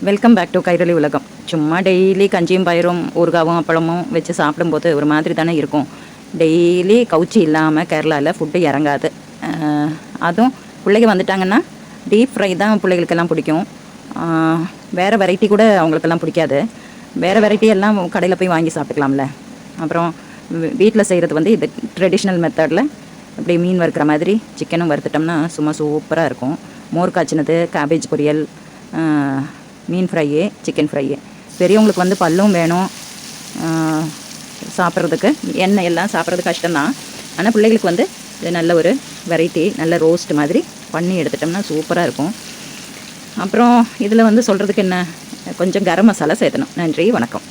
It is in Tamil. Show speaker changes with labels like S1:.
S1: வெல்கம் பேக் டு கைரளி உலகம். சும்மா டெய்லி கஞ்சியும் பயிரும் ஊறுகாவும் அப்பளமும் வச்சு சாப்பிடும்போது ஒரு மாதிரி தானே இருக்கும். டெய்லி கவுச்சி இல்லாமல் கேரளாவில் ஃபுட்டு இறங்காது. அதுவும் பிள்ளைங்க வந்துட்டாங்கன்னா டீப் ஃப்ரை தான் பிள்ளைகளுக்கெல்லாம் பிடிக்கும். வேறு வெரைட்டி கூட அவங்களுக்கெல்லாம் பிடிக்காது. வேறு வெரைட்டி எல்லாம் கடையில் போய் வாங்கி சாப்பிட்டுக்கலாம்ல. அப்புறம் வீட்டில் செய்கிறது வந்து இது ட்ரெடிஷ்னல் மெத்தடில் இப்படி மீன் வறுக்கிற மாதிரி சிக்கனும் வறுத்துட்டோம்னா சும்மா சூப்பராக இருக்கும். மோர் காய்ச்சினது, கேபேஜ் பொரியல், மீன் ஃப்ரையு, சிக்கன் ஃப்ரையு. பெரியவங்களுக்கு வந்து பல்லும் வேணும் சாப்பிட்றதுக்கு. எண்ணெய் எல்லாம் சாப்பிட்றது கஷ்டம்தான். ஆனால் பிள்ளைகளுக்கு வந்து இது நல்ல ஒரு வெரைட்டி, நல்ல ரோஸ்ட் மாதிரி பண்ணி எடுத்துட்டோம்னா சூப்பராக இருக்கும். அப்புறம் இதில் வந்து சொல்கிறதுக்கு என்ன, கொஞ்சம் கரம் மசாலா சேர்த்தணும். நன்றி, வணக்கம்.